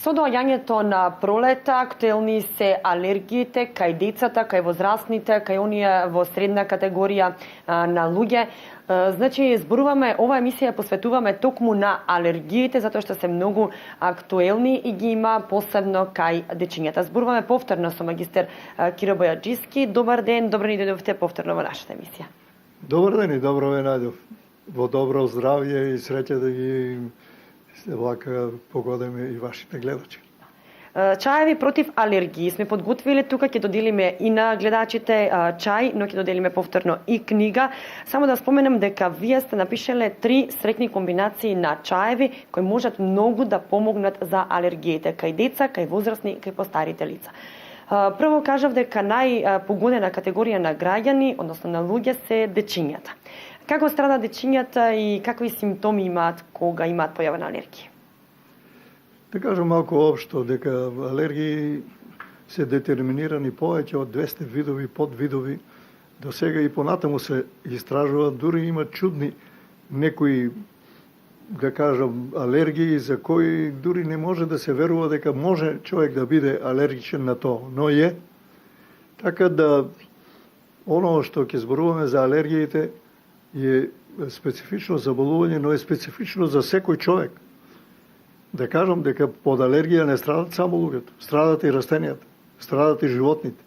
Со доаѓањето на пролета, актуелни се алергиите кај децата, кај возрастните, кај оние во средна категорија на луѓе. Значи, зборуваме, ова емисија посветуваме токму на алергиите, затоа што се многу актуелни и ги има посебно кај дечињата. Зборуваме повторно со магистер Киро Бојаджиски. Добар ден, добро ни дојдовте повторно во нашата емисија. Добар ден и добро ве најдов. Во добро здравје и среќа да ги вака погодиме и вашите гледачи. Чаеви против алергии сме подготвили тука, ќе доделиме и на гледачите чај, но ќе доделиме повторно и книга. Само да споменам дека вие сте напишале 3 среќни комбинации на чаеви кои можат многу да помогнат за алергиите кај деца, кај возрастни, кај постарите лица. Прво кажав дека најпогодена категорија на граѓани, односно на луѓе, се дечињата. Како страда дечињата и какви симптоми имаат кога имаат појава на алергија? Да кажам малку општо, дека алергии се детерминирани повеќе од 200 видови, подвидови. До сега и понатаму се истражуваат, дури има чудни некои, да кажам, алергии за кои дури не може да се верува дека може човек да биде алергичен на тоа, но е. Така да, оно што ќе зборуваме за алергиите е специфично заболување, но е специфично за секој човек. Да кажам дека под алергија не страдат само луѓето, страдат и растенијата, страдат и животните,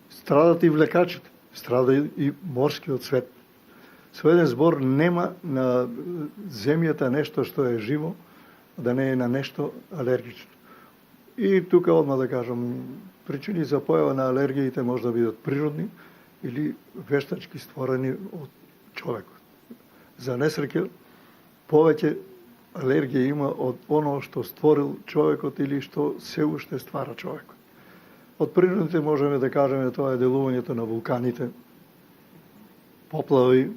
страдат и влекачите, страда и морскиот свет. Со еден збор нема на земјата нешто што е живо, да не е на нешто алергично. И тука одма да кажам, причини за појава на алергиите може да бидат природни или вештачки створени од човекот. За несреќа, повеќе алергија има од оно што створил човекот или што се уште ствара човекот. Од природните можеме да кажеме тоа е делувањето на вулканите, поплави,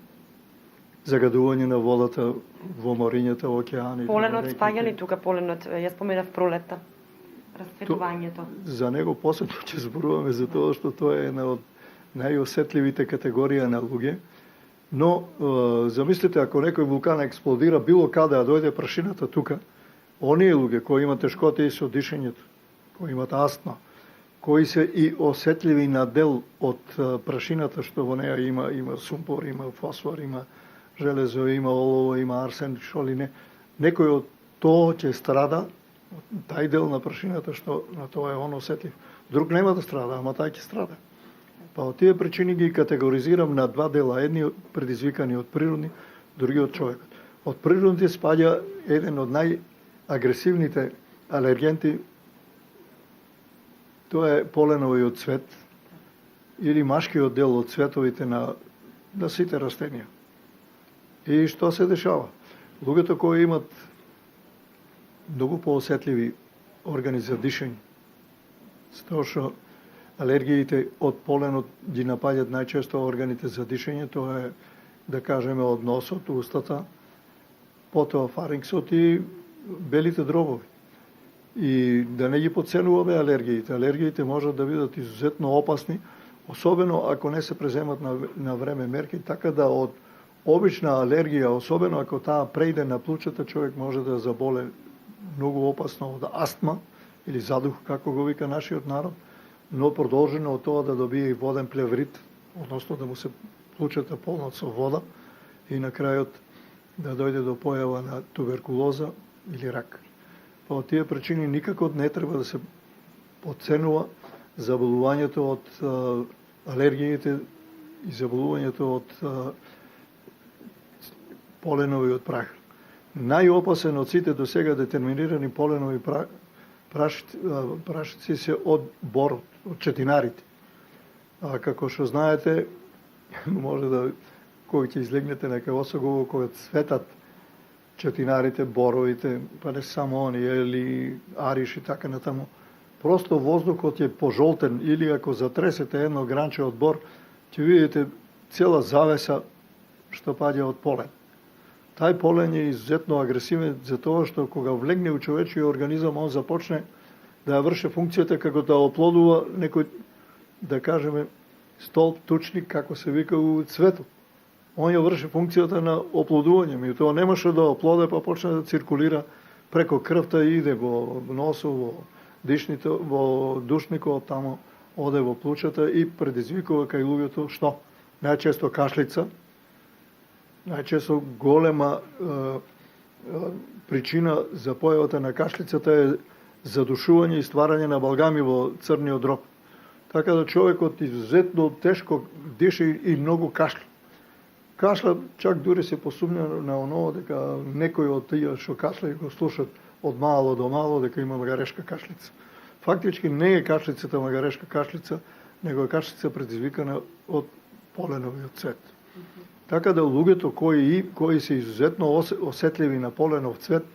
загадување на водата во морињата, океаните. Поленот спаѓа ли тука поленот? Ја споменав пролета. Расцветувањето. За него посебно ќе зборуваме за тоа што тоа е една од најосетливите категорија на луѓе. Но, замислите, ако некој вулкан експлодира било каде, а дојде прашината тука, оние луѓе кои имат тешкоти со дишењето, кои имат астма, кои се и осетливи на дел од прашината, што во неја има сумпор, има фосфор, има железо, има олово, има арсен, шо ли не, некој од тоа ќе страда, тај дел на прашината што на тоа е он осетлив. Друг нема да страда, ама тај ќе страда. Па од тие причини ги категоризирам на два дела, едни предизвикани од природни, други од човекот. Од природните спаѓа еден од најагресивните алергенти, тоа е поленовиот цвет или машкиот дел од цветовите на сите растенија. И што се дешава? Луѓето кои имат многу поосетливи органи за дишење, тоа што алергиите од поленот ги напаѓат најчесто органите за дишење, тоа е, да кажеме, од носот, устата, потоа фарингсот и белите дробови. И да не ги подценуваме алергиите. Алергиите можат да бидат изузетно опасни, особено ако не се преземат на време мерки, така да од обична алергија, особено ако таа прејде на плучата, човек може да заболе многу опасно од астма или задух, како го вика нашиот народ, но продолжено од тоа да добие и воден плеврит, односно да му се плучата полнат со вода и на крајот да дојде до појава на туберкулоза или рак. Па од тие причини никако не треба да се подценува заболувањето од алергиите и заболувањето од поленовиот прах. Најопасен од сите до сега детерминирани поленови прашици се од борот, од четинарите. А како што знаете, може да, кој ќе излегнете некај осогово, кога цветат четинарите, боровите, па не само они, или ариш и така натаму, просто воздухот е пожолтен, или ако затресете едно гранче од бор, ќе видите цела завеса што паѓа од полен. Тај полен е изузетно агресивен за тоа што кога влегне у човечиот организам, он започне да ја врши функцијата како да оплодува некој, да кажеме, столб, тучник, како се вика у цветот. Он ја врши функцијата на оплодување, и тоа немаше да оплоде, па почне да циркулира преко крвта иде во носот, во дишните, во душникот, тамо оде во плучата и предизвикува кај луѓето што? Најчесто кашлица, најчесто голема причина за појавата на кашлицата е задушување и стварање на балгами во црниот дроб. Така да човекот изузетно тешко диши и многу кашля. Кашля, чак дури се посумња на оново дека некој од тие што кашля го слушат од мало до мало дека има магарешка кашлица. Фактички не е кашлицата магарешка кашлица, него е кашлица предизвикана од поленовиот цвет. Така да луѓето кои се изузетно осетливи на поленов цвет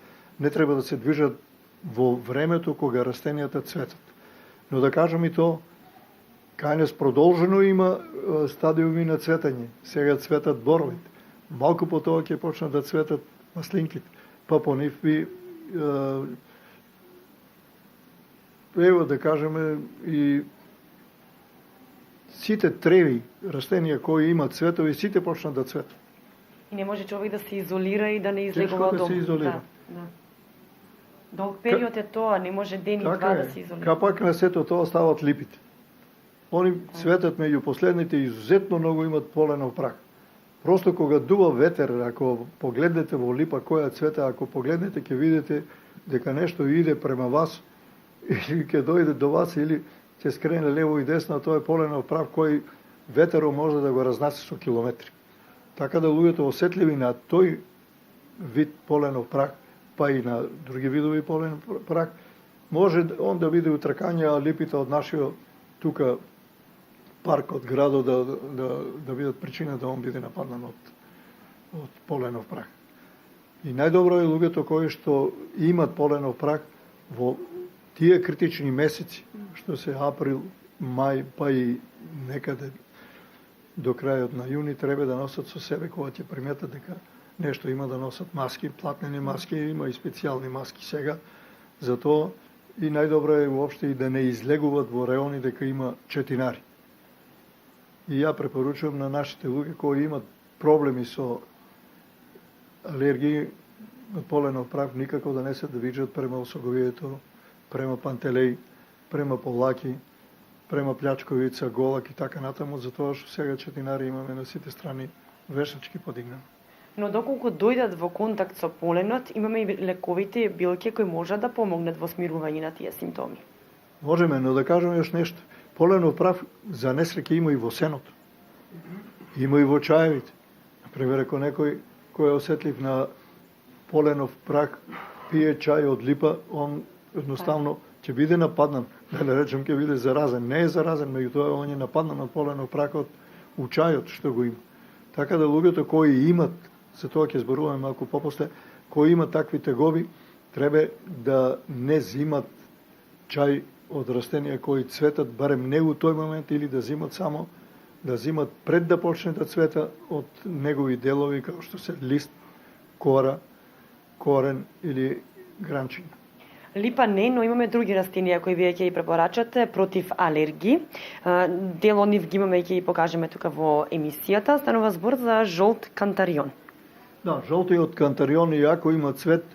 не треба да се движат во времето кога растенијата цветат. Но да кажам и то, кај нас продолжено има стадиуми на цветање. Сега цветат боровите. Малку по тоа ќе почнат да цветат маслинките. Па по нив би ево да кажеме и сите треви, растенија кои имаат цветови, сите почнат да цветат. И не може човек да се изолира и да не излегува од дом. Тешко да се изолира. Да. Долг период е тоа, не може ден и два да се изолира. Капак на сето тоа стават липите. Они цветат меѓу последните изузетно многу имат поленов прах. Просто кога дува ветер, ако погледнете во липа која цвета, ако погледнете ќе видите дека нешто иде према вас или ќе дојде до вас или ќе скрене лево и десно, тоа е поленов прах кој ветерот може да го разнесе со километри. Така да луѓето осетливи на тој вид поленов прах, па и на други видови поленов прах, може он да биде утркања липите од нашиот тука парк од градот да бидат причина да он биде нападнан од поленов прах. И најдобро е луѓето кои што имат поленов прах во тие критични месеци, што се април, мај, па и некаде до крајот на јуни, треба да носат со себе кога ќе приметат дека нешто има да носат маски, платнени маски, има и специјални маски сега, затоа и најдобро е уопште и да не излегуваат во реони дека има четинари. И ја препоручувам на нашите луѓе кои имат проблеми со алергии од поленов прах, никако да не се да виđат према Осоговието, према Пантелеј, према Повлаки, према Плячковица, Голак и така натаму, затоа што сега четинари имаме на сите страни вешачки подигнано. Но доколку дојдат во контакт со поленот, имаме и лековите билки кои можат да помогнат во смирување на тие симптоми. Можеме, но да кажеме још нешто. Поленов прах за несреќа има и во сеното. Има и во чаевите. Например, ако некој кој е осетлив на поленов прах пие чај од липа, он едноставно ќе биде нападнан, да не речем ќе биде заразен. Не е заразен, меѓутоа он е нападнан од поленов прах од чајот што го има. Така да луѓето кои имат, за тоа ќе зборуваме малку попосле, кои имат такви тегоби, треба да не зимат чај од растенија кои цветат, барем не у тој момент, или да зимат само, да зимат пред да почне да цвета од негови делови, како што се лист, кора, корен или гранчина. Липа не, но имаме други растенија кои вие ќе ги препорачате против алергии. Дел од нив ги имаме и ќе ги покажеме тука во емисијата. Станува збор за жолт кантарион. Да, жолтиот кантарион, иако има цвет,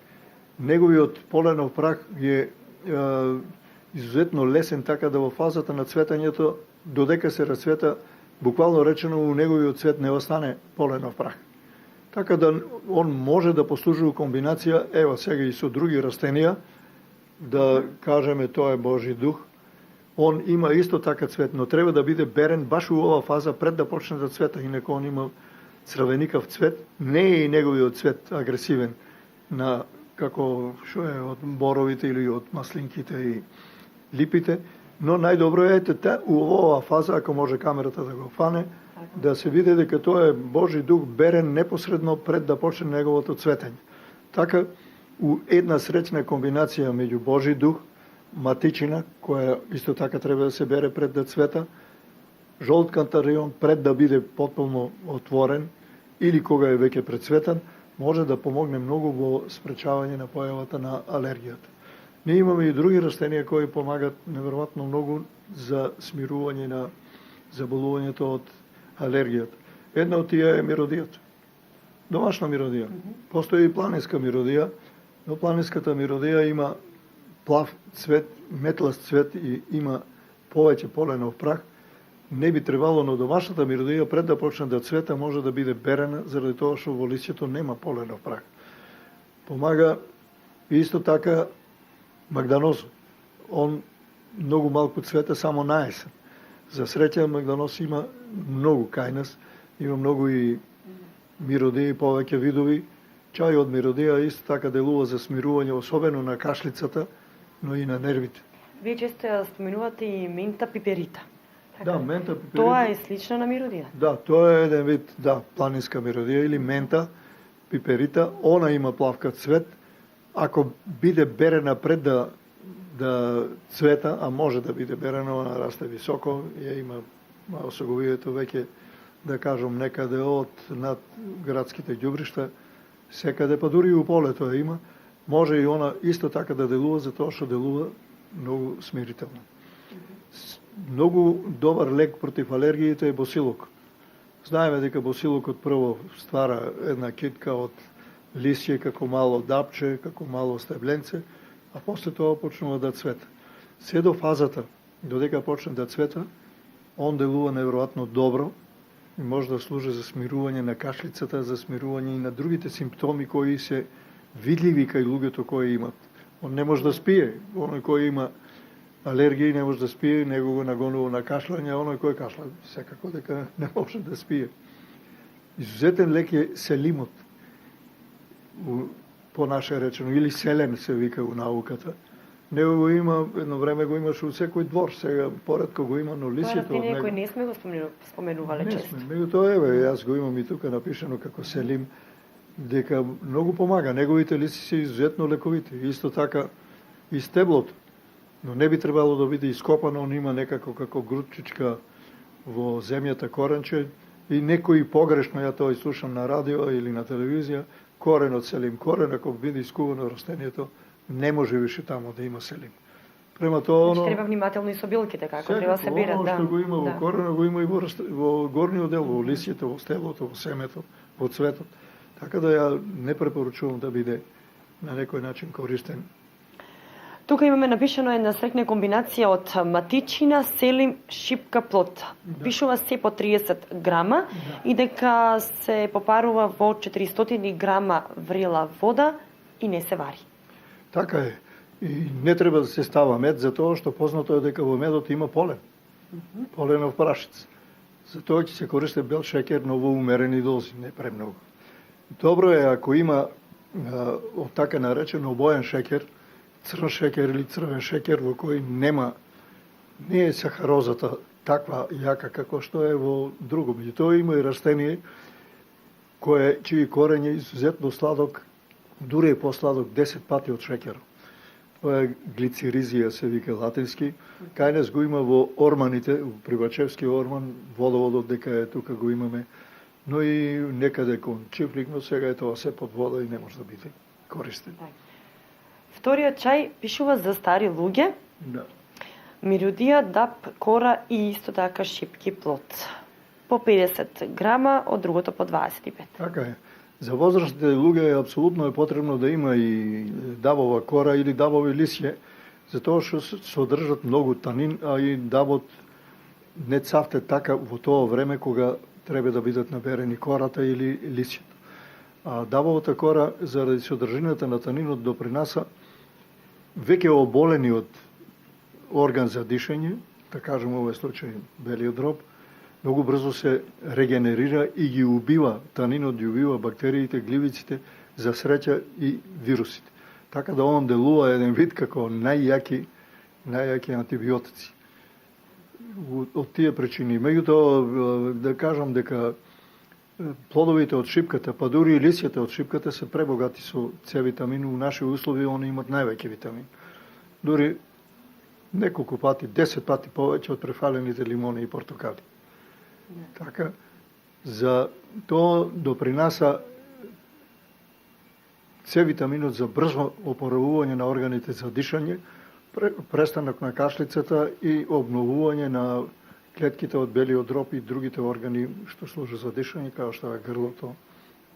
неговиот поленов прах е изузетно лесен, така да во фазата на цветањето, додека се расцвета, буквално речено у неговиот цвет не остане поленов прах. Така да он може да послужува комбинација, ево сега и со други растенија, да кажеме тоа е Божи дух. Он има исто така цвет, но треба да биде берен баш у ова фаза пред да почне да цвета, инако он има црвеникав цвет, не е и неговиот цвет агресивен на како што е од боровите или од маслинките и липите, но најдобро е у оваа фаза, ако може камерата да го фане, да се види дека тоа е Божи дух берен непосредно пред да почне неговото цветење. Така, у една среќна комбинација меѓу Божи дух, матичина, која исто така треба да се бере пред да цвета, жолт кантарион пред да биде потполно отворен или кога е веќе прецветан, може да помогне многу во спречавање на појавата на алергијата. Ние имаме и други растенија кои помагат неверојатно многу за смирување на заболувањето од алергијата. Една од тие е миродијата. Домашна миродија. Постои и планинска миродија, Но планинската миродија има плав цвет, метласт цвет и има повеќе поленов прах. Не би требало, но домашната миродија пред да почне да цвета може да биде берена заради тоа што во лисјето нема поленов прах. Помага исто така магданозот. Он многу малку цвете само на есен. За среќа магданос има многу кај нас, има многу и миродии, повеќе видови. Чај од миродија исто така делува за смирување, особено на кашлицата, но и на нервите. Вие често ја споменувате и мента пиперита. Да, мента пиперита. Тоа е слично на миродија? Да, тоа е еден вид, планинска миродија или мента пиперита. Она има плавка цвет. Ако биде берена пред да цвета, а може да биде берена, она расте високо, ја има осоговието веќе, да кажем, некаде од над градските ѓубришта, секаде, па дури и у полето ја има, може и она исто така да делува, затоа што делува многу смирително. Многу добар лек против алергиите е босилок. Знаеме дека босилокот прво ствара една китка од лисје како мало дапче, како мало стебленце, а после тоа почнува да цвета. Се до фазата, додека почне да цвета, он делува неверојатно добро и може да служи за смирување на кашлицата, за смирување и на другите симптоми кои се видливи кај луѓето кои имат. Он не може да спие, оној кој има алергии не може да спие, него го нагонува на кашлање, оној кој кашла секако дека не може да спие. Изузетен лек е селимот, по наше речено, или селен се вика у науката. Него го има, едно време го имаше у секој двор, сега поредко го има, но лисјето од него... Кој не сме го споменувале често. Не сме, него тоа јас го имам и тука напишано како селим, дека многу помага. Неговите лиси се изузетно лековити. Исто така и стеблото. Но не би требало да биде ископано, он има некако како грудчичка во земјата коренче и некои погрешно, ја тоа слушам на радио или на телевизија, корен од селим. Корен, ако биде искувано растението, не може више тамо да има селим. Према тоа Значи треба внимателно и со билките, како треба се берат. Оно што го има во корена, го има и во горниот дел, во лисјето, во стеблото, во семето, во цветот. Така да ја не препорачувам да биде на некој начин користен. Тука имаме напишано една срекна комбинација од матичина, селим, шипка, плот. Да. Пишува се по 30 грама и дека се попарува во 400 грама врела вода и не се вари. Така е. И не треба да се става мед, затоа што познато е дека во медот има полен. Поленов прашец. Затоа ќе се користи бел шекер, но во умерени дози, не премногу. Добро е ако има од така наречен обоен шекер, црн шекер или црвен шекер во кој не е сахарозата таква јака како што е во друго. Меѓутоа има и растение чиј корен е изузетно сладок, дури е посладок 10 пати од шекерот. Тоа е глицеризија, се вика латински. Кај нас го има во орманите, во Привачевски орман, водоводот дека е тука го имаме, но и некаде кон Чифлик, но сега е тоа се под вода и не може да биде користен. Вториот чај пишува за стари луѓе. Да. Миродија, дап, кора и исто така шипки, плот. По 50 грама, од другото по 25. Така е. За возрастните луѓе апсолутно е потребно да има и дабова кора или дабови лисје, затоа што содржат многу танин, а и дабот не цавте така во тоа време кога треба да бидат наберени кората или лисјето. А дабовата кора, заради содржината на танинот, допринаса веќе оболениот орган за дишење, да кажем овој случај белиот дроб, многу брзо се регенерира и ги убива, танинот ги убива бактериите, гливиците, за среќа и вирусите. Така да он делува еден вид како најјаки антибиотици. Од тие причини. Меѓутоа, да кажам дека плодовите од шипката, па дури и лисјата од шипката се пребогати со С витамин. У наши услови они имат највеќе витамин. Дури неколку пати, 10 пати повеќе од префалените лимони и портокали. Така, за тоа допринаса С витаминот за брзо опоравување на органите за дишање, престанок на кашлицата и обновување на клетките од белиот дроб и другите органи што служат за дишање, како што е грлото,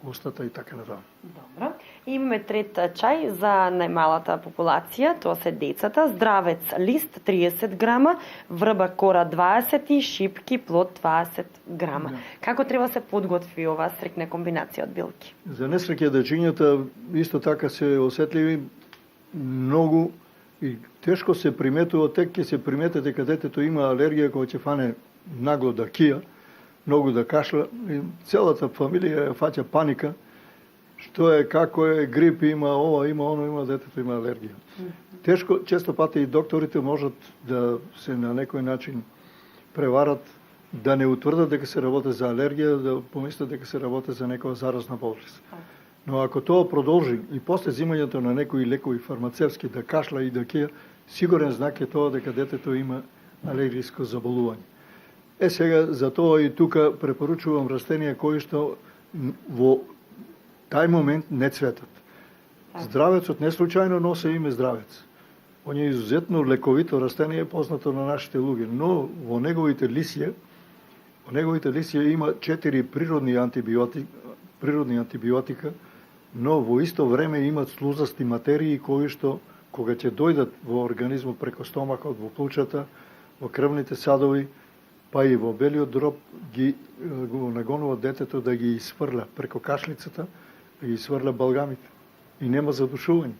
устата и така натаму. Добро. Имаме трет чај за најмалата популација, тоа се децата. Здравец лист 30 грама, врба кора 20 и шипки плод 20 грама. Како треба се подготви оваа стрикна комбинација од билки? За несреќа дечињата исто така се осетливи многу и тешко се приметува, тек ќе се примете дека детето има алергија која ќе фане нагло да кија, многу да кашля и целата фамилија ја фаќа паника. Што е, како е, грип има, ова има, оно има, детето има алергија. Тешко, често пати и докторите можат да се на некој начин преварат, да не утврдат дека се работи за алергија, да помислат дека се работи за некоја заразна болест. Но ако тоа продолжи и после взимањето на некои лекови фармацевски да кашля и да кија, сигурен знак е тоа дека детето има алергиско заболување. Сега, за тоа и тука препоручувам растенија кои што во тај момент не цветат. Здравецот не случајно носи име здравец. Он е изузетно лековито растение, познато на нашите луѓе, но во неговите лисија има 4 природни антибиотика, но во исто време имат слузасти материи кои што кога ќе дојдат во организмот преко стомакот, во плучата, во крвните садови, па и во белиот дроб го нагонува детето да ги изфрля преко кашлицата, да ги изфрля балгамите. И нема задушување.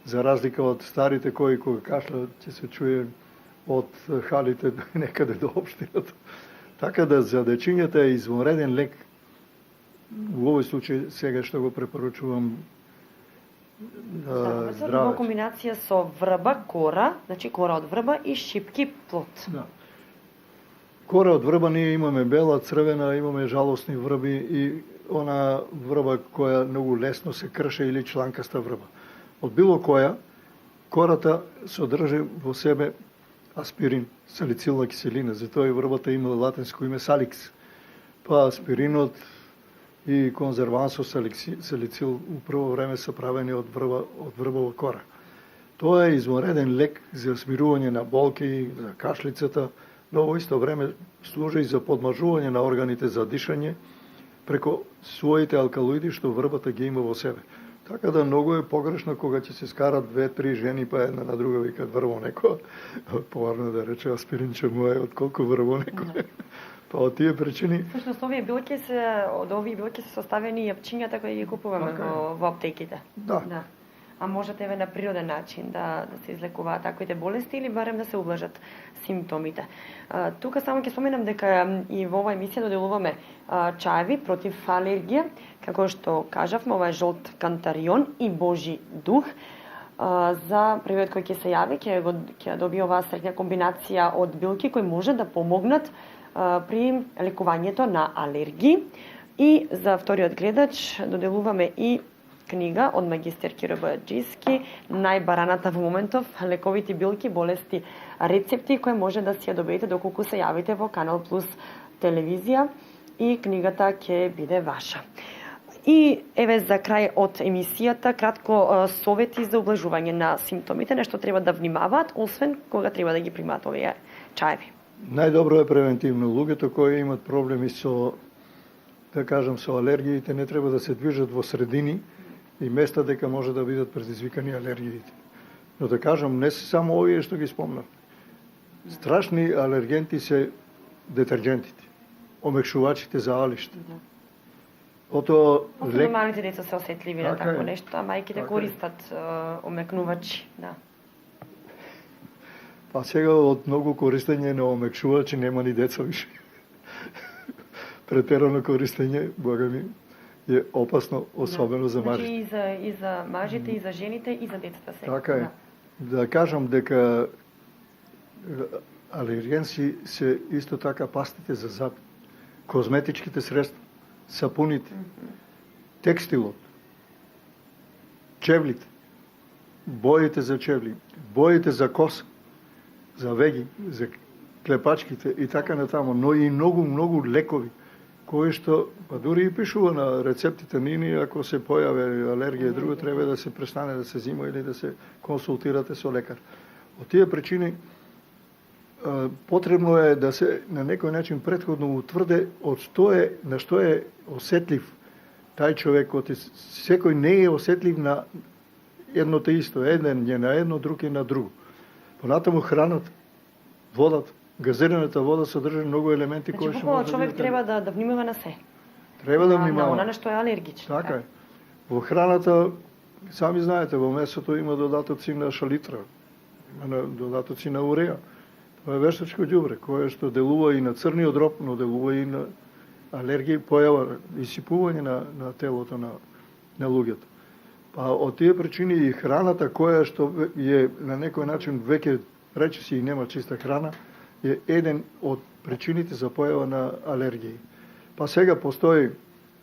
За разлика од старите кои кога кашлят ќе се чуе од халите некаде до општината. Така да за дечињата е извонреден лек. Во овој случај сега што го препоручувам здравецот во комбинација со врба, кора, значи кора од врба и шипки плод. Да. Кора од врба ние имаме бела, црвена, имаме жалосни врби и она врба која многу лесно се крше или чланкаста врба. Од било која, кората содржи во себе аспирин, салицилна киселина, затоа и врбата има латинско име саликс. Па аспиринот и конзервансо салицил у прво време се правени од врбова кора. Тоа е извонреден лек за смирување на болки, за кашлицата, но во исто време служи за подмажување на органите за дишање преко своите алкалоиди што врбата ги има во себе. Така да многу е погрешно кога ќе се скарат 2-3 жени па една на друга викат врво некој. Поварно да рече аспиринче мој отколку врво некој. Па од тие причини. Всушност овие билки од овие билки се составени јапчињата кои ги купуваме во аптеките. Да. А можат еве на природен начин да се излекуваат таквите болести или барем да се облажат симптомите. Тука само ќе споменам дека и во оваа емисија доделуваме чаеви против алергија, како што кажавме, ова е жолт кантарион и божи дух. За првиот кој ќе се јави, ќе добие оваа средна комбинација од билки кои може да помогнат при лекувањето на алергии. И за вториот гледач доделуваме и книга од магистер Киро Бојаджиски, најбараната во моментов, лековити билки, болести, рецепти, кои може да си ја добиете доколку се јавите во Канал Плюс телевизија и книгата ќе биде ваша. И еве за крај од емисијата, кратко совети за облажување на симптомите, нешто треба да внимаваат, освен кога треба да ги примаат овие чаеви. Најдобро е превентивно. Луѓето кои имат проблеми со, да кажам, со алергиите, не треба да се движат во средини и места дека може да бидат предизвикани алергиите. Но да кажам, не се само овие што ги спомнав. Страшни алергенти се детерџентите, омекшувачите за алиште. Ото лек... Малите деца се осетливи на такво нешто, а мајките користат омекнувачи, да. Па сега од многу користење на омекшувачи нема ни деца више. Претерано користење, бога ми, е опасно, особено за мажите. Значи и за мажите, и за жените, и за децата сега. Така е. Да кажам дека алергенси се исто така пастите за зад, козметичките средства, сапуните, текстилот, чевлите, боите за чевли, боите за коса, за веги, за клепачките и така натаму, но и многу лекови кои што па дури и пишува на рецептите нини, ако се појави алергија и друго, треба да се престане да се зима или да се консултирате со лекар. Од тие причини потребно е да се на некој начин претходно утврде на што е осетлив тај човек, секој не е осетлив на едно те исто, еден е на едно, друг е на друго. Понатаму храната, водата, газираната вода содржи многу елементи кои Значи, што буквално човек треба да внимава на се. Треба да На внимава. она што е алергично. Така е. Во храната, сами знаете, во месото има додатоци на шалитра, има додатоци на уреа. Тоа е вештачко ѓубре, кое што делува и на црниот дроб, но делува и на алергија, појава исипување на телото на луѓето. Па од тие причини и храната која што е на некој начин веќе речиси и нема чиста храна, е еден од причините за појава на алергии. Па сега постои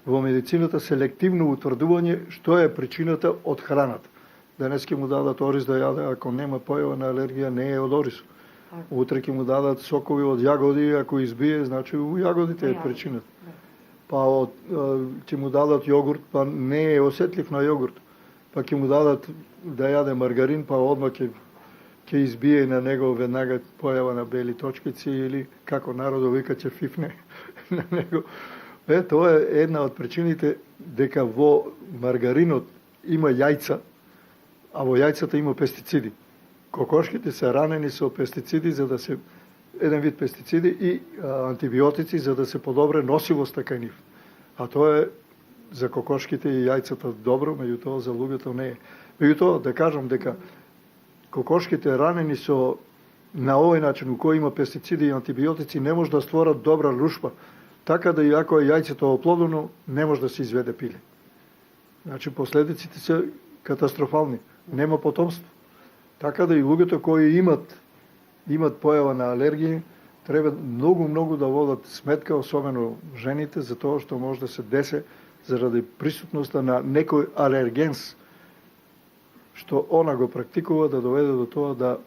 во медицината селективно утврдување што е причината од храната. Денес ќе му дадат ориз да јаде, ако нема појава на алергија, не е од оризот. Утре ќе му дадат сокови од јагоди, ако избие, значи у јагодите е причината. Па ќе му дадат јогурт, па не е осетлив на јогурт. Па ќе му дадат да јаде маргарин, па одма ќе избие на него веднага појава на бели точкици или како народот вика ќе фифне на него. Тоа е една од причините дека во маргаринот има јајца, а во јајцата има пестициди. Кокошките се ранени со пестициди за да се еден вид пестициди и антибиотици за да се подобре носивоста кај нив. А тоа е за кокошките и јајцата добро, меѓутоа за луѓето не е. Меѓутоа да кажам дека кокошките ранени со на овој начин у кој има пестициди и антибиотици не може да створат добра лушпа. Така да и ако е јајцето оплодено, не може да се изведе пиле. Значи последиците се катастрофални. Нема потомство. Така да и луѓето кои имат појава на алергија, треба многу да водат сметка, особено жените, за тоа што може да се десе заради присутноста на некој алергенс, што она го практикува да доведе до тоа да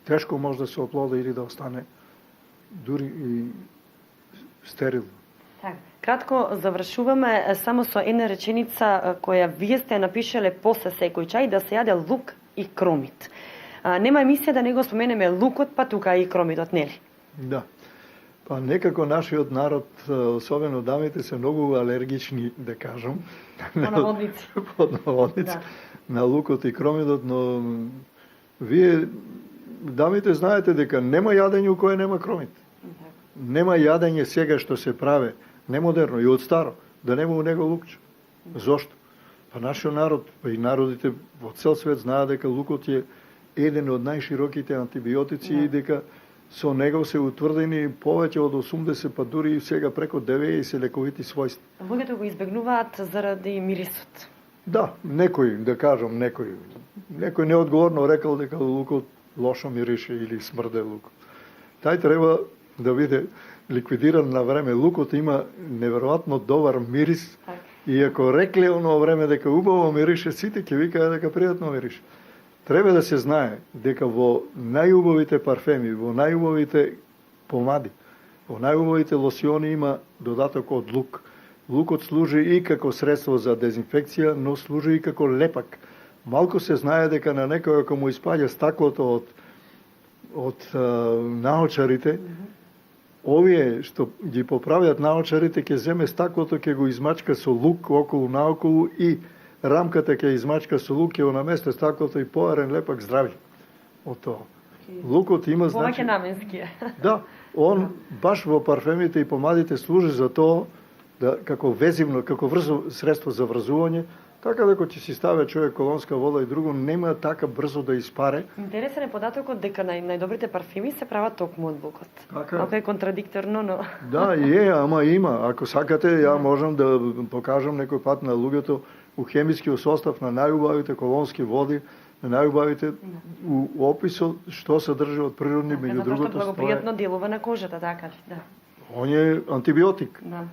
тешко може да се оплоди или да остане дури и стерилно. Така. Кратко завршуваме само со една реченица која вие сте напишале после секој чај, да се јаде лук и кромит. Нема емисија да не го споменеме лукот, па тука и кромитот, нели? Да. Па некако нашиот народ, особено дамите, се многу алергични, да кажам. По наводници. Под наводници. Да. На лукот и кромитот, но вие, дамите, знаете дека нема јадење у кое нема кромит. Нема јадење сега што се праве, немодерно и од старо, да нема у него лукче. Зошто? Па нашиот народ, па и народите во цел свет знаат дека лукот е еден од најшироките антибиотици и дека со него се утврдени повеќе од 80, па дури и сега преко 90 лековити својства. Луѓето го избегнуваат заради мирисот. Да, некој, да кажам, некој неодговорно рекал дека лукот лошо мирише или смрде лук. Тај треба да биде ликвидиран на време. Лукот има неверојатно добар мирис. И ако рекле оно време дека убаво мирише, сите ќе викаат дека пријатно мирише. Треба да се знае дека во најубавите парфеми, во најубавите помади, во најубавите лосиони има додаток од лук. Лукот служи и како средство за дезинфекција, но служи и како лепак. Малку се знае дека на некој ако му испаѓа стаклото од наочарите, овие што ги поправјат наочарите ќе земе стаклото, ќе го измачка со лук околу наоколу и рамката ќе измачка со лук, ќе го наместе стаклото и поарен лепак здрави од тоа. Лукот има значи... Повеќе наменски. Да, он баш во парфемите и помадите служи за тоа да како везивно, како брзо средство за врзување, така дека ќе си стави човек колонска вода и друго, нема така брзо да испаре. Интересен е податокот дека најдобрите парфеми се прават токму од лукот. Така. Ако е контрадикторно, но... Да, ама има. Ако сакате, ја можам да покажам некој пат на луѓето у хемискиот состав на најубавите колонски води, на најубавите у описот што се држи од природни, меѓу другото стои. Благопријатно делува на кожата, така ли? Да. Он е антибиотик. Да.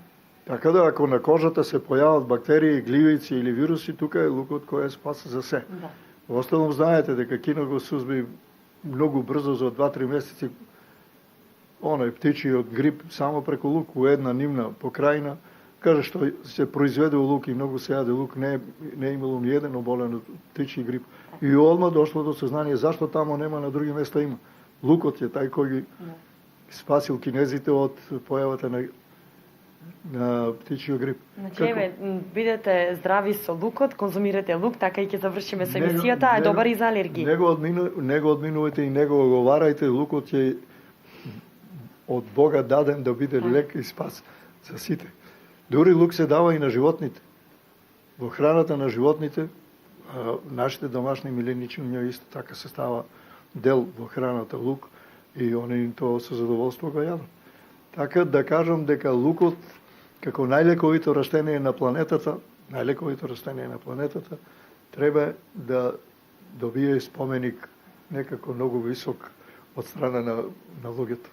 Така да, ако на кожата се појават бактерии, гливици или вируси, тука е лукот кој е спаса за се. Да. Осталом знаете дека кино го сузби многу брзо за 2-3 месеци оној птичиот грип само преку лук у една нивна покрајна. Каже што се произведува лук и многу се јаде лук, не е имало ни еден оболен од птичи грип. И одма дошло до сознание зашто тамо нема, на други места има. Лукот е тај кој ги спасил кинезите од појавата на на птичиот грип. Значи, еве, бидете здрави со лукот, конзумирате лук, така и ќе завршиме со емисијата, а е добар и за алергии. Него одминувате и него оговарајте, лукот е од Бога даден да биде лек и спас за сите. Дури лук се дава и на животните. Во храната на животните, нашите домашни миленичиња исто така се става дел во храната лук и они тоа со задоволство го јадат. Така да кажам дека лукот како најлековито растение на планетата, треба да добие споменик некако многу висок од страна на луѓето.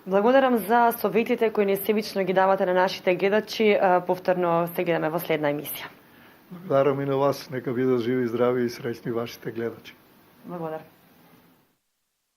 Благодарам за советите кои несебично ги давате на нашите гледачи. Повторно се гледаме во следна емисија. Благодарам и на вас, нека бидат живи, здрави и среќни вашите гледачи. Благодарам.